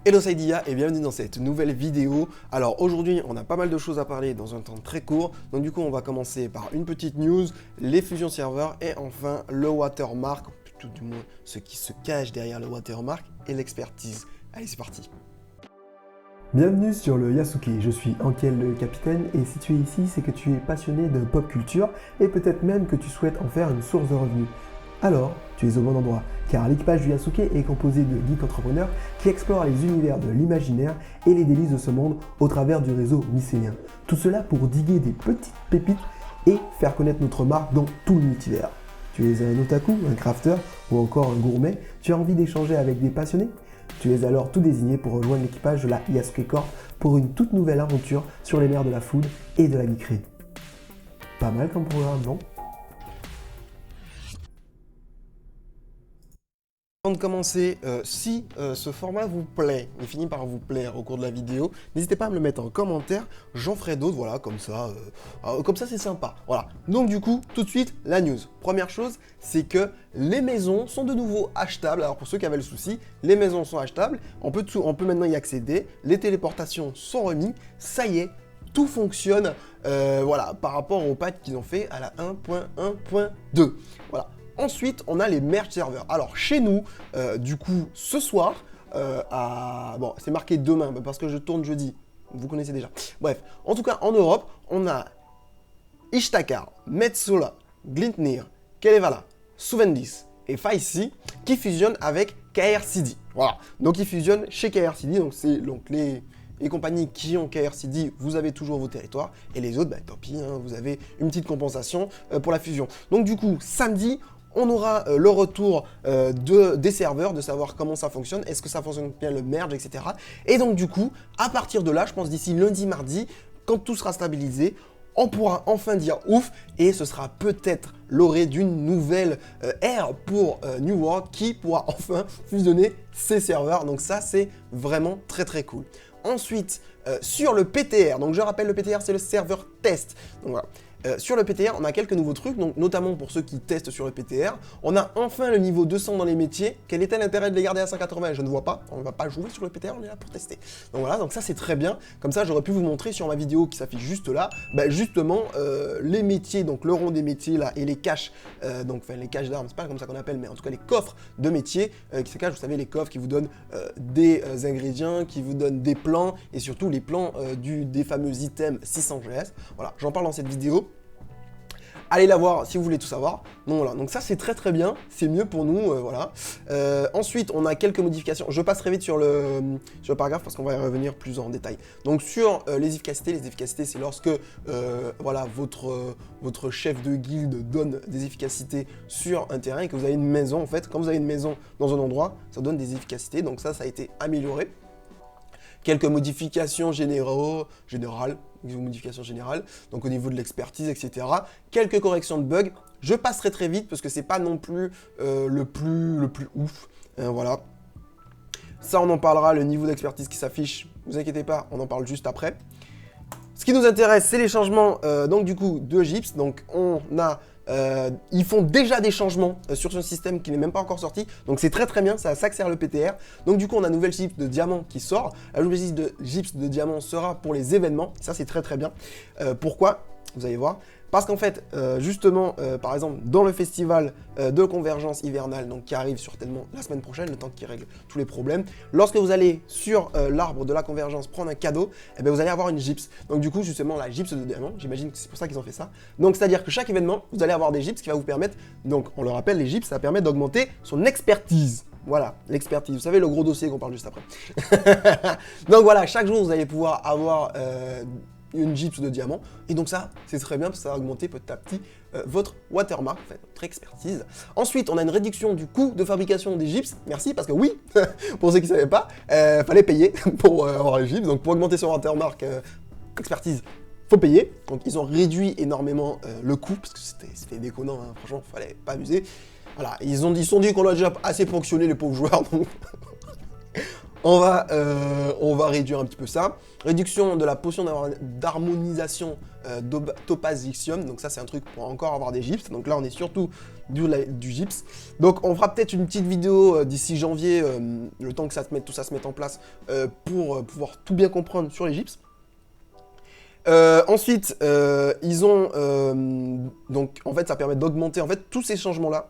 Hello c'est Dia et bienvenue dans cette nouvelle vidéo. Alors aujourd'hui on a pas mal de choses à parler dans un temps très court. Donc du coup on va commencer par une petite news, les fusions serveurs et enfin le watermark, tout du moins ce qui se cache derrière le watermark et l'expertise. Allez c'est parti. Bienvenue sur le Yasuke, je suis Ankel le capitaine et si tu es ici c'est que tu es passionné de pop culture et peut-être même que tu souhaites en faire une source de revenus. Alors, tu es au bon endroit, car l'équipage du Yasuke est composé de geeks entrepreneurs qui explorent les univers de l'imaginaire et les délices de ce monde au travers du réseau mycélien. Tout cela pour diguer des petites pépites et faire connaître notre marque dans tout le multivers. Tu es un otaku, un crafter ou encore un gourmet, tu as envie d'échanger avec des passionnés? Tu es alors tout désigné pour rejoindre l'équipage de la Yasuke Corp pour une toute nouvelle aventure sur les mers de la food et de la geekerie. Pas mal comme programme, non? Avant de commencer, si ce format vous plaît, il finit par vous plaire au cours de la vidéo, n'hésitez pas à me le mettre en commentaire, j'en ferai d'autres, voilà, comme ça c'est sympa. Voilà, donc du coup, tout de suite, la news. Première chose, c'est que les maisons sont de nouveau achetables. Alors pour ceux qui avaient le souci, les maisons sont achetables, on peut maintenant y accéder, les téléportations sont remises, ça y est, tout fonctionne, voilà, par rapport au patch qu'ils ont fait à la 1.1.2. Voilà. Ensuite, on a les merge serveurs. Alors, chez nous, du coup, ce soir, bon, c'est marqué demain, parce que je tourne jeudi. Vous connaissez déjà. Bref, en tout cas, en Europe, on a Ishtakar, Metsola, Glintnir, Kalevala, Suvendis et Faisy qui fusionnent avec KRCD. Voilà. Donc, ils fusionnent chez KRCD. Donc, c'est les compagnies qui ont KRCD, vous avez toujours vos territoires. Et les autres, bah, tant pis, hein, vous avez une petite compensation pour la fusion. Donc, du coup, samedi, on aura le retour des serveurs, de savoir comment ça fonctionne, est-ce que ça fonctionne bien le merge, etc. Et donc du coup, à partir de là, je pense d'ici lundi, mardi, quand tout sera stabilisé, on pourra enfin dire ouf, et ce sera peut-être l'orée d'une nouvelle ère pour New World qui pourra enfin fusionner ses serveurs. Donc ça, c'est vraiment très très cool. Ensuite, sur le PTR, donc je rappelle, le PTR, c'est le serveur test. Donc voilà. Sur le PTR, on a quelques nouveaux trucs, donc notamment pour ceux qui testent sur le PTR. On a enfin le niveau 200 dans les métiers. Quel était l'intérêt de les garder à 180? Je ne vois pas. On ne va pas jouer sur le PTR, on est là pour tester. Donc voilà, donc ça c'est très bien. Comme ça, j'aurais pu vous montrer sur ma vidéo qui s'affiche juste là, bah, justement les métiers, donc le rond des métiers là et les caches, donc enfin les caches d'armes, c'est pas comme ça qu'on appelle, mais en tout cas les coffres de métiers qui se cachent. Vous savez, les coffres qui vous donnent des ingrédients, qui vous donnent des plans et surtout les plans des fameux items 600 GS. Voilà, j'en parle dans cette vidéo. Allez la voir si vous voulez tout savoir. Donc voilà, donc ça c'est très très bien, c'est mieux pour nous, voilà. Ensuite, on a quelques modifications. Je passerai vite sur le paragraphe parce qu'on va y revenir plus en détail. Donc sur les efficacités c'est lorsque voilà, votre chef de guilde donne des efficacités sur un terrain et que vous avez une maison en fait. Quand vous avez une maison dans un endroit, ça donne des efficacités, donc ça a été amélioré. Quelques modifications générales, donc au niveau de l'expertise, etc. Quelques corrections de bugs. Je passerai très vite parce que c'est pas non plus le plus ouf. Voilà. Ça, on en parlera, le niveau d'expertise qui s'affiche. Ne vous inquiétez pas, on en parle juste après. Ce qui nous intéresse, c'est les changements donc du coup de Gyps. Donc on a ils font déjà des changements sur ce système qui n'est même pas encore sorti. Donc c'est très très bien, ça s'accélère le PTR. Donc du coup on a un nouvel gyps de diamant qui sort. La nouvelle gyps de diamant sera pour les événements. Ça c'est très très bien. Pourquoi? Vous allez voir. Parce qu'en fait, justement, par exemple, dans le festival de convergence hivernale, donc qui arrive certainement la semaine prochaine, le temps qu'il règle tous les problèmes, lorsque vous allez sur l'arbre de la convergence prendre un cadeau, eh bien, vous allez avoir une gyps. Donc du coup, justement, la gyps de diamant, j'imagine que c'est pour ça qu'ils ont fait ça. Donc c'est-à-dire que chaque événement, vous allez avoir des gyps qui va vous permettre, donc on le rappelle, les gyps, ça permet d'augmenter son expertise. Voilà, l'expertise. Vous savez, le gros dossier qu'on parle juste après. Donc voilà, chaque jour, vous allez pouvoir avoir une gyps de diamant, et donc ça c'est très bien parce que ça va augmenter petit à petit votre watermark, enfin, votre expertise. Ensuite on a une réduction du coût de fabrication des gyps, merci, parce que oui, pour ceux qui ne savaient pas, fallait payer pour avoir les gyps, donc pour augmenter son watermark expertise, faut payer. Donc ils ont réduit énormément le coût, parce que c'était déconnant, hein, franchement, fallait pas abuser. Voilà, ils se sont dit qu'on a déjà assez ponctionné les pauvres joueurs, donc On va réduire un petit peu ça. Réduction de la potion d'harmonisation Topaz Gypsum. Donc ça, c'est un truc pour encore avoir des gypses. Donc là, on est surtout du gypse. Donc on fera peut-être une petite vidéo d'ici janvier, le temps que tout ça se mette en place, pour pouvoir tout bien comprendre sur les gypses. Ensuite, ils ont... donc en fait, ça permet d'augmenter en fait tous ces changements-là.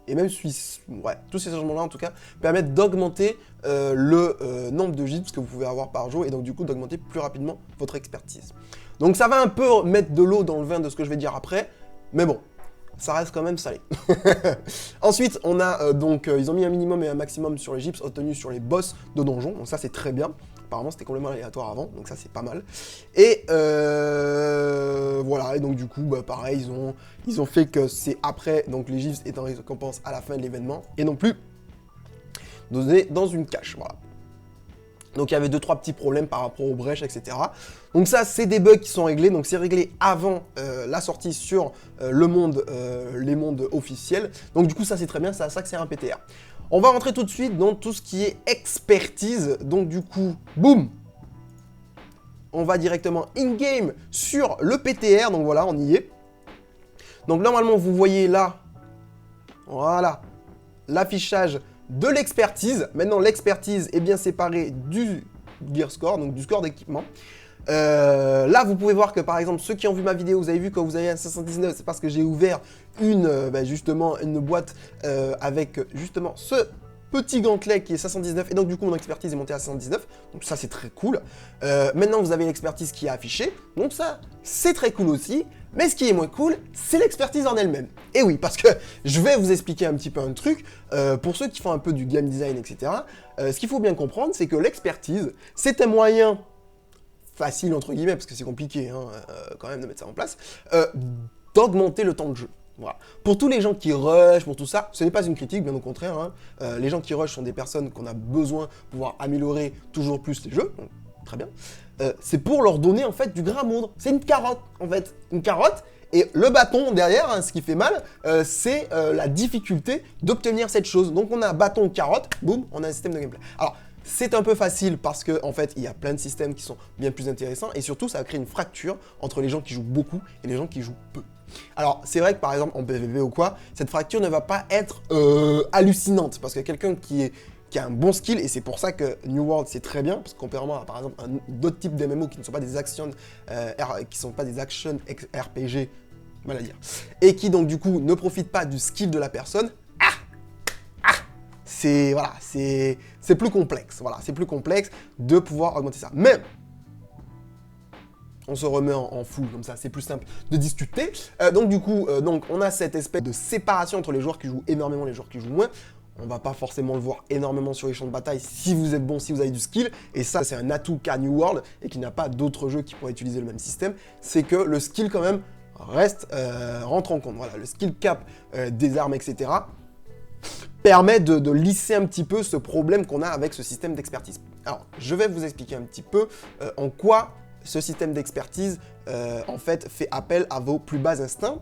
Et même tous ces changements-là en tout cas, permettent d'augmenter le nombre de gypses que vous pouvez avoir par jour et donc du coup d'augmenter plus rapidement votre expertise. Donc ça va un peu mettre de l'eau dans le vin de ce que je vais dire après, mais bon, ça reste quand même salé. Ensuite, on a ils ont mis un minimum et un maximum sur les gypses obtenus sur les boss de donjon, donc ça c'est très bien. Apparemment c'était complètement aléatoire avant, donc ça c'est pas mal. Et voilà, et donc du coup, bah, pareil, ils ont fait que c'est après, donc les gypses étant récompense à la fin de l'événement, et non plus donné dans une cache, voilà. Donc il y avait 2-3 petits problèmes par rapport aux brèches, etc. Donc ça, c'est des bugs qui sont réglés. Donc c'est réglé avant la sortie sur les mondes officiels. Donc du coup, ça c'est très bien, c'est à ça que sert un PTR. On va rentrer tout de suite dans tout ce qui est expertise. Donc du coup, boum, on va directement in-game sur le PTR. Donc voilà, on y est. Donc normalement, vous voyez là, voilà, l'affichage de l'expertise. Maintenant, l'expertise est bien séparée du gear score, donc du score d'équipement. Là, vous pouvez voir que par exemple, ceux qui ont vu ma vidéo, vous avez vu quand vous avez un 519, c'est parce que j'ai ouvert justement une boîte avec justement ce petit gantelet qui est 519 et donc du coup mon expertise est montée à 519, donc ça c'est très cool. Maintenant vous avez l'expertise qui est affichée, donc ça c'est très cool aussi, mais ce qui est moins cool, c'est l'expertise en elle-même. Et oui, parce que je vais vous expliquer un petit peu un truc, pour ceux qui font un peu du game design, etc. Ce qu'il faut bien comprendre, c'est que l'expertise, c'est un moyen facile entre guillemets, parce que c'est compliqué quand même de mettre ça en place, d'augmenter le temps de jeu. Voilà. Pour tous les gens qui rushent, pour tout ça, ce n'est pas une critique, bien au contraire. Les gens qui rushent sont des personnes qu'on a besoin de pouvoir améliorer toujours plus les jeux. Donc, très bien. C'est pour leur donner en fait du grain à moudre. C'est une carotte en fait. Une carotte. Et le bâton derrière, ce qui fait mal, c'est la difficulté d'obtenir cette chose. Donc on a un bâton carotte, boum, on a un système de gameplay. Alors, c'est un peu facile parce que en fait, il y a plein de systèmes qui sont bien plus intéressants et surtout, ça va créer une fracture entre les gens qui jouent beaucoup et les gens qui jouent peu. Alors, c'est vrai que par exemple en PvP ou quoi, cette fracture ne va pas être hallucinante parce que quelqu'un qui a un bon skill, et c'est pour ça que New World c'est très bien, parce que comparément à par exemple d'autres types d'MMO qui ne sont pas des actions RPG, mal à dire, et qui donc du coup ne profitent pas du skill de la personne, c'est voilà, c'est plus complexe, voilà, c'est plus complexe de pouvoir augmenter ça. Mais on se remet en full, comme ça, c'est plus simple de discuter. Donc du coup, on a cette espèce de séparation entre les joueurs qui jouent énormément et les joueurs qui jouent moins. On va pas forcément le voir énormément sur les champs de bataille si vous êtes bon, si vous avez du skill. Et ça, c'est un atout qu'a New World et qui n'a pas d'autres jeux qui pourraient utiliser le même système. C'est que le skill quand même rentre en compte. Voilà, le skill cap des armes, etc. permet de lisser un petit peu ce problème qu'on a avec ce système d'expertise. Alors, je vais vous expliquer un petit peu en quoi ce système d'expertise en fait fait appel à vos plus bas instincts.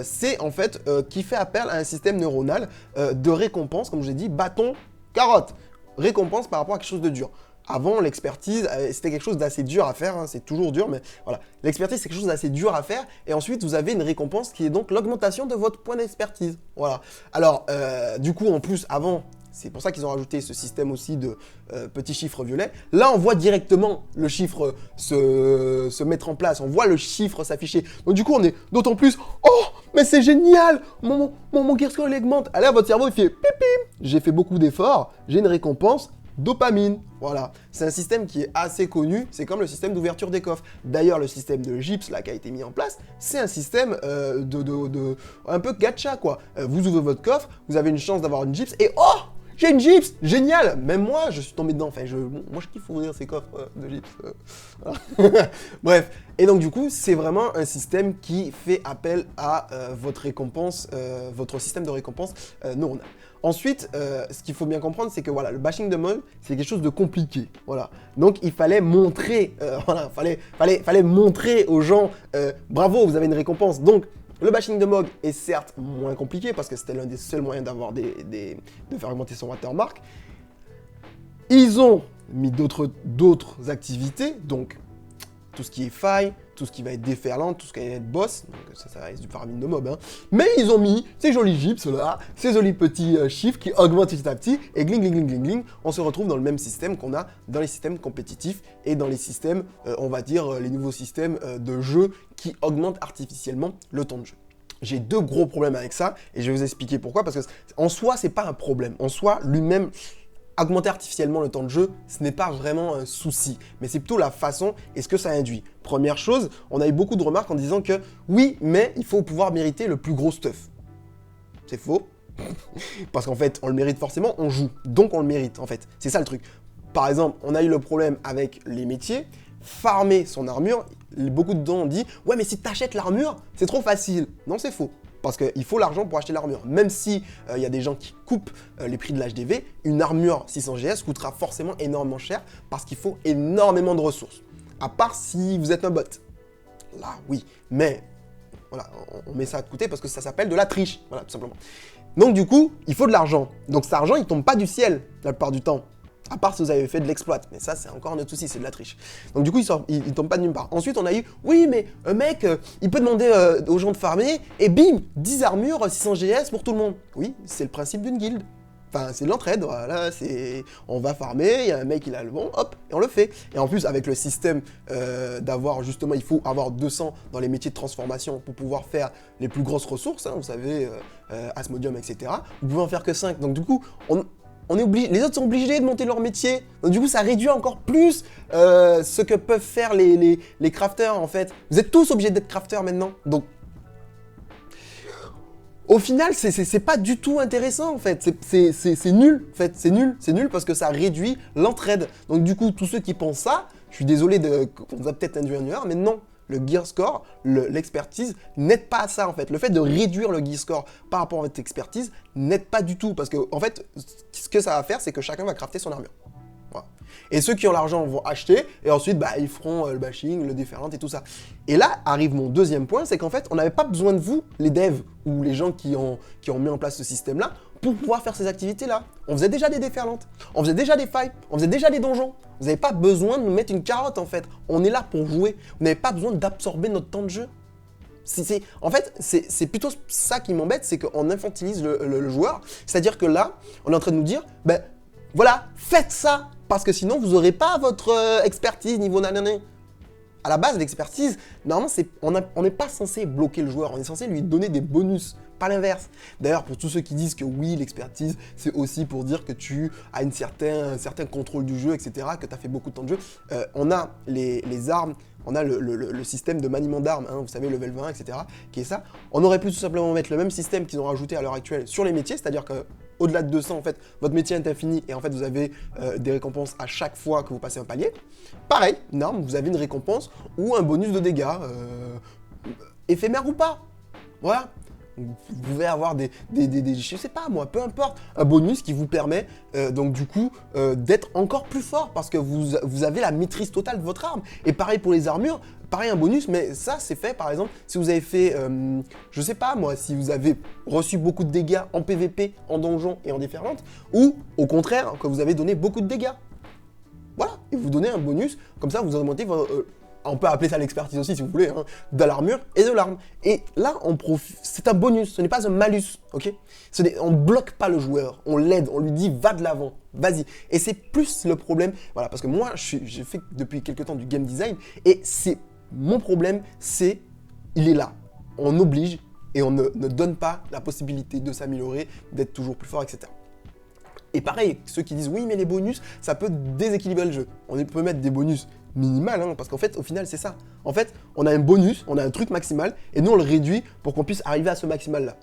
C'est en fait qui fait appel à un système neuronal de récompense, comme je l'ai dit, bâton, carotte. Récompense par rapport à quelque chose de dur. Avant, l'expertise, c'était quelque chose d'assez dur à faire, c'est toujours dur, mais voilà. L'expertise, c'est quelque chose d'assez dur à faire, et ensuite, vous avez une récompense qui est donc l'augmentation de votre point d'expertise. Voilà. Alors, du coup, en plus, avant, c'est pour ça qu'ils ont rajouté ce système aussi de petits chiffres violets. Là, on voit directement le chiffre se mettre en place, on voit le chiffre s'afficher. Donc du coup, on est d'autant plus « Oh, mais c'est génial! Mon gear score, il augmente !» Allez, votre cerveau, il fait « Pipim ! J'ai fait beaucoup d'efforts, j'ai une récompense. » Dopamine, voilà. C'est un système qui est assez connu, c'est comme le système d'ouverture des coffres. D'ailleurs, le système de gypse là qui a été mis en place, c'est un système un peu gacha quoi. Vous ouvrez votre coffre, vous avez une chance d'avoir une gypse et oh, j'ai une gypse, génial. Même moi, je suis tombé dedans. Enfin, moi je kiffe ouvrir ces coffres de gypse. Voilà. Bref. Et donc du coup, c'est vraiment un système qui fait appel à votre récompense, votre système de récompense neuronale. Ensuite, ce qu'il faut bien comprendre, c'est que voilà, le bashing de mode, c'est quelque chose de compliqué. Voilà. Donc il fallait montrer, fallait montrer aux gens, bravo, vous avez une récompense. Donc le bashing de Mog est certes moins compliqué parce que c'était l'un des seuls moyens de faire augmenter son watermark. Ils ont mis d'autres activités, donc tout ce qui est faille, tout ce qui va être déferlante, tout ce qui va être boss, donc ça reste du farming de mob, hein. Mais ils ont mis ces jolis gyps là, ces jolis petits chiffres qui augmentent petit à petit, et gling gling gling gling gling, on se retrouve dans le même système qu'on a dans les systèmes compétitifs et dans les systèmes, on va dire, les nouveaux systèmes de jeu qui augmentent artificiellement le temps de jeu. J'ai deux gros problèmes avec ça, et je vais vous expliquer pourquoi, parce que en soi, c'est pas un problème. En soi, lui-même, augmenter artificiellement le temps de jeu, ce n'est pas vraiment un souci, mais c'est plutôt la façon et ce que ça induit. Première chose, on a eu beaucoup de remarques en disant que oui, mais il faut pouvoir mériter le plus gros stuff. C'est faux, parce qu'en fait, on le mérite forcément, on joue, donc on le mérite en fait. C'est ça le truc. Par exemple, on a eu le problème avec les métiers, farmer son armure, beaucoup de gens ont dit « Ouais, mais si tu achètes l'armure, c'est trop facile ». Non, c'est faux. Parce qu'il faut l'argent pour acheter l'armure. Même si y a des gens qui coupent les prix de l'HDV, une armure 600 GS coûtera forcément énormément cher parce qu'il faut énormément de ressources. À part si vous êtes un bot. Là, oui. Mais, voilà, on met ça à côté parce que ça s'appelle de la triche. Voilà, tout simplement. Donc du coup, il faut de l'argent. Donc cet argent, il tombe pas du ciel la plupart du temps. À part si vous avez fait de l'exploit, mais ça c'est encore un autre souci, c'est de la triche. Donc du coup, il tombe pas de nulle part. Ensuite, on a eu, oui, mais un mec, il peut demander aux gens de farmer, et bim, 10 armures, 600 GS pour tout le monde. Oui, c'est le principe d'une guilde. Enfin, c'est de l'entraide, voilà, on va farmer, il y a un mec, il a le bon, hop, et on le fait. Et en plus, avec le système d'avoir, justement, il faut avoir 200 dans les métiers de transformation pour pouvoir faire les plus grosses ressources, hein, vous savez, Asmodium, etc. Vous pouvez en faire que 5. Donc du coup, on est obligé, les autres sont obligés de monter leur métier. Donc du coup, ça réduit encore plus ce que peuvent faire les crafters, en fait. Vous êtes tous obligés d'être crafters maintenant. Donc, au final, c'est pas du tout intéressant, en fait. C'est nul, en fait. C'est nul parce que ça réduit l'entraide. Donc du coup, tous ceux qui pensent ça, je suis désolé qu'on vous a peut-être induit en erreur, mais non. Le gear score, l'expertise, n'aide pas à ça en fait. Le fait de réduire le gear score par rapport à votre expertise n'aide pas du tout parce que en fait, ce que ça va faire, c'est que chacun va crafter son armure. Voilà. Et ceux qui ont l'argent vont acheter et ensuite bah, ils feront le bashing, le déferlant et tout ça. Et là arrive mon deuxième point, c'est qu'en fait, on n'avait pas besoin de vous, les devs ou les gens qui ont mis en place ce système-là, pour pouvoir faire ces activités-là. On faisait déjà des déferlantes, on faisait déjà des fights, on faisait déjà des donjons. Vous n'avez pas besoin de nous mettre une carotte en fait. On est là pour jouer. Vous n'avez pas besoin d'absorber notre temps de jeu. En fait, c'est plutôt ça qui m'embête, c'est qu'on infantilise le joueur. C'est-à-dire que là, on est en train de nous dire, ben voilà, faites ça, parce que sinon vous n'aurez pas votre expertise niveau nanané. À la base, l'expertise, normalement, on n'est pas censé bloquer le joueur, on est censé lui donner des bonus, pas l'inverse. D'ailleurs, pour tous ceux qui disent que oui, l'expertise, c'est aussi pour dire que tu as un certain contrôle du jeu, etc., que tu as fait beaucoup de temps de jeu, on a les armes, on a le système de maniement d'armes, hein, vous savez, level 20, etc., qui est ça. On aurait pu tout simplement mettre le même système qu'ils ont rajouté à l'heure actuelle sur les métiers, c'est-à-dire que au-delà de 200, en fait, votre métier est infini et en fait, vous avez des récompenses à chaque fois que vous passez un palier. Pareil, une arme, vous avez une récompense ou un bonus de dégâts, éphémère ou pas. Voilà. Vous pouvez avoir je sais pas moi, peu importe, un bonus qui vous permet donc du coup d'être encore plus fort parce que vous avez la maîtrise totale de votre arme. Et pareil pour les armures, pareil un bonus, mais ça c'est fait par exemple si vous avez fait, je sais pas moi, si vous avez reçu beaucoup de dégâts en PVP, en donjon et en déferlante, ou au contraire que vous avez donné beaucoup de dégâts. Voilà, et vous donnez un bonus, comme ça vous augmentez votre... on peut appeler ça l'expertise aussi si vous voulez, hein, de l'armure et de l'arme. Et là, c'est un bonus, ce n'est pas un malus, ok? On ne bloque pas le joueur, on l'aide, on lui dit va de l'avant, vas-y. Et c'est plus le problème, voilà, parce que moi, j'ai fait depuis quelques temps du game design, et mon problème, il est là. On oblige et on ne donne pas la possibilité de s'améliorer, d'être toujours plus fort, etc. Et pareil, ceux qui disent oui mais les bonus, ça peut déséquilibrer le jeu. On peut mettre des bonus minimal, hein, parce qu'en fait, au final, c'est ça. En fait, on a un bonus, on a un truc maximal, et nous, on le réduit pour qu'on puisse arriver à ce maximal-là.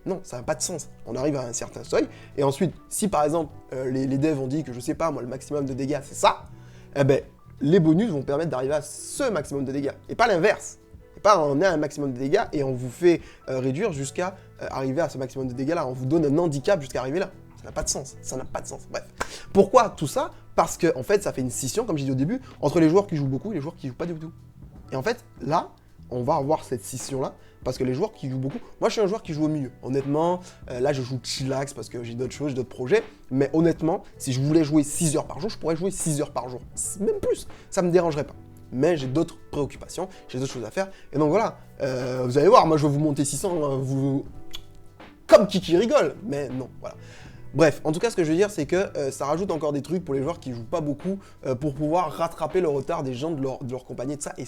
Non, ça n'a pas de sens. On arrive à un certain seuil, et ensuite, si par exemple, les devs ont dit que, je sais pas, moi, le maximum de dégâts, c'est ça, eh ben, les bonus vont permettre d'arriver à ce maximum de dégâts, et pas l'inverse. Et pas on a un maximum de dégâts, et on vous fait réduire jusqu'à arriver à ce maximum de dégâts-là. On vous donne un handicap jusqu'à arriver là. Ça n'a pas de sens, ça n'a pas de sens. Bref. Pourquoi tout ça? Parce que en fait, ça fait une scission, comme j'ai dit au début, entre les joueurs qui jouent beaucoup et les joueurs qui jouent pas du tout. Et en fait, là, on va avoir cette scission-là, parce que les joueurs qui jouent beaucoup... Moi, je suis un joueur qui joue au milieu. Honnêtement, là, je joue chillax parce que j'ai d'autres choses, j'ai d'autres projets. Mais honnêtement, si je voulais jouer 6 heures par jour, je pourrais jouer 6 heures par jour. Même plus, ça me dérangerait pas. Mais j'ai d'autres préoccupations, j'ai d'autres choses à faire. Et donc voilà, vous allez voir, moi, je vais vous monter 600, comme Kiki rigole. Mais non, voilà. Bref, en tout cas, ce que je veux dire, c'est que ça rajoute encore des trucs pour les joueurs qui jouent pas beaucoup pour pouvoir rattraper le retard des gens de leur compagnie et de ça. Et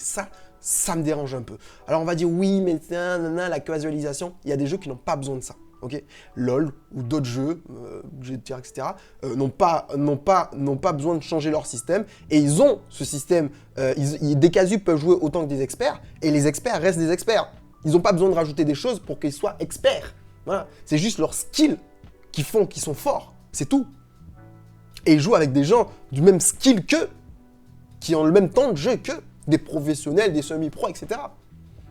ça me dérange un peu. Alors, on va dire oui, mais la casualisation, il y a des jeux qui n'ont pas besoin de ça. Ok, LOL ou d'autres jeux, GTA, etc., n'ont pas besoin de changer leur système. Et ils ont ce système. Des casus peuvent jouer autant que des experts. Et les experts restent des experts. Ils n'ont pas besoin de rajouter des choses pour qu'ils soient experts. Voilà, c'est juste leur skill qui font qu'ils sont forts, c'est tout. Et ils jouent avec des gens du même skill qu'eux, qui ont le même temps de jeu qu'eux, des professionnels, des semi-pros, etc.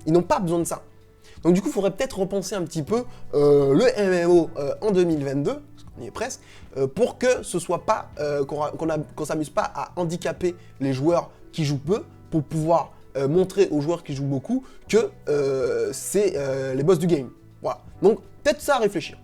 Ils n'ont pas besoin de ça. Donc du coup, il faudrait peut-être repenser un petit peu le MMO en 2022, parce qu'on y est presque, pour que ce soit pas, qu'on s'amuse pas à handicaper les joueurs qui jouent peu, pour pouvoir montrer aux joueurs qui jouent beaucoup que c'est les boss du game. Voilà. Donc peut-être ça à réfléchir.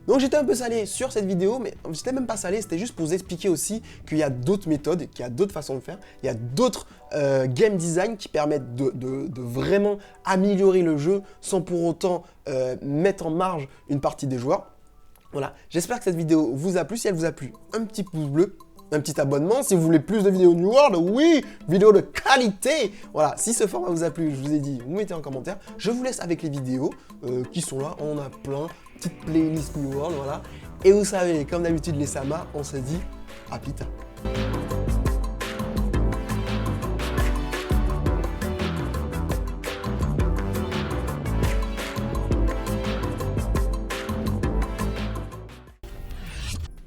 Donc j'étais un peu salé sur cette vidéo, mais j'étais même pas salé, c'était juste pour vous expliquer aussi qu'il y a d'autres méthodes, qu'il y a d'autres façons de faire, il y a d'autres game design qui permettent de vraiment améliorer le jeu sans pour autant mettre en marge une partie des joueurs. Voilà, j'espère que cette vidéo vous a plu. Si elle vous a plu, un petit pouce bleu, un petit abonnement. Si vous voulez plus de vidéos New World, oui, vidéos de qualité. Voilà, si ce format vous a plu, je vous ai dit, vous mettez en commentaire. Je vous laisse avec les vidéos qui sont là, on a plein. Petite playlist New World, voilà. Et vous savez, comme d'habitude les Samas, on se dit à plus tard.